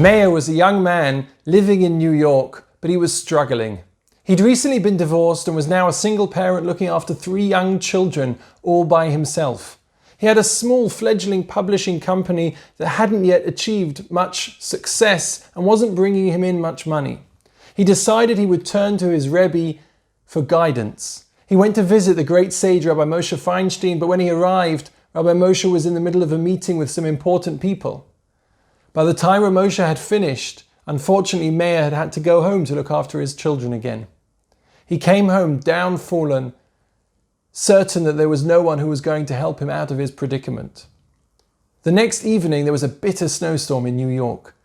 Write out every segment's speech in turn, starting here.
Meir was a young man living in New York, but he was struggling. He'd recently been divorced and was now a single parent looking after 3 young children all by himself. He had a small fledgling publishing company that hadn't yet achieved much success and wasn't bringing him in much money. He decided he would turn to his Rebbe for guidance. He went to visit the great sage Rabbi Moshe Feinstein, but when he arrived, Rabbi Moshe was in the middle of a meeting with some important people. By the time Rabbi Moshe had finished, unfortunately Meir had had to go home to look after his children again. He came home downfallen, certain that there was no one who was going to help him out of his predicament. The next evening there was a bitter snowstorm in New York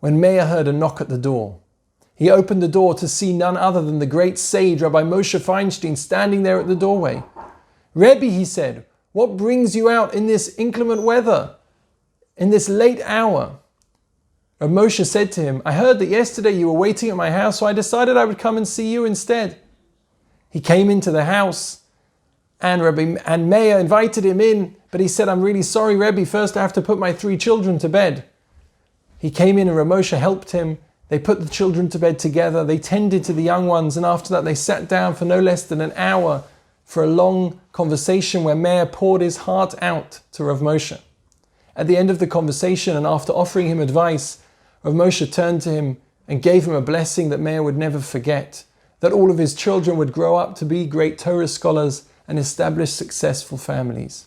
when Meir heard a knock at the door. He opened the door to see none other than the great sage Rabbi Moshe Feinstein standing there at the doorway. "Rebbe," he said, "what brings you out in this inclement weather, in this late hour?" Rabbi Moshe said to him, "I heard that yesterday you were waiting at my house, so I decided I would come and see you instead." He came into the house and Meir invited him in, but he said, "I'm really sorry, Rebbe, first I have to put my 3 children to bed." He came in and Rabbi Moshe helped him. They put the children to bed together, they tended to the young ones, and after that they sat down for no less than an hour for a long conversation where Meir poured his heart out to Rav Moshe. At the end of the conversation, and after offering him advice, Rav Moshe turned to him and gave him a blessing that Meir would never forget, that all of his children would grow up to be great Torah scholars and establish successful families.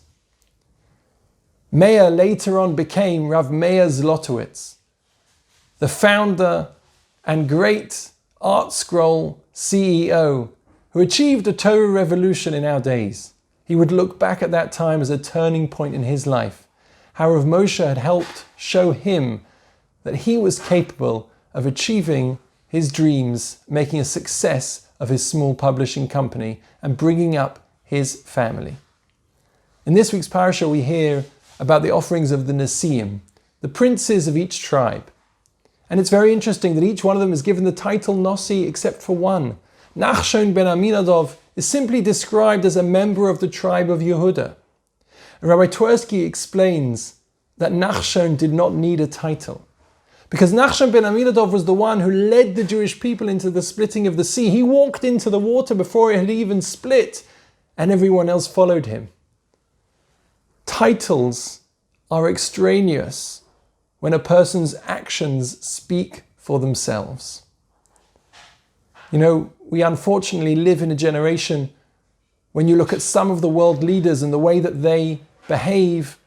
Meir later on became Rav Meir Zlotowitz, the founder and great Art Scroll CEO who achieved a Torah revolution in our days. He would look back at that time as a turning point in his life, how Rav Moshe had helped show him that he was capable of achieving his dreams, making a success of his small publishing company and bringing up his family. In this week's parasha we hear about the offerings of the Nasiim, the princes of each tribe. And it's very interesting that each one of them is given the title Nasi except for one. Nachshon ben Aminadov is simply described as a member of the tribe of Yehuda. And Rabbi Twersky explains that Nachshon did not need a title, because Nachshon ben Aminadov was the one who led the Jewish people into the splitting of the sea. He walked into the water before it had even split, and everyone else followed him. Titles are extraneous when a person's actions speak for themselves. You know, we unfortunately live in a generation when you look at some of the world leaders and the way that they behave,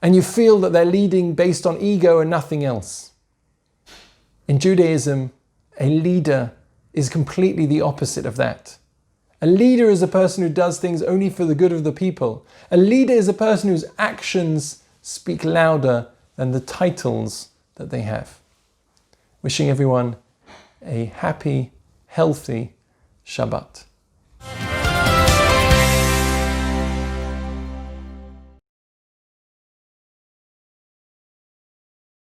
and you feel that they're leading based on ego and nothing else. In Judaism, a leader is completely the opposite of that. A leader is a person who does things only for the good of the people. A leader is a person whose actions speak louder than the titles that they have. Wishing everyone a happy, healthy Shabbat.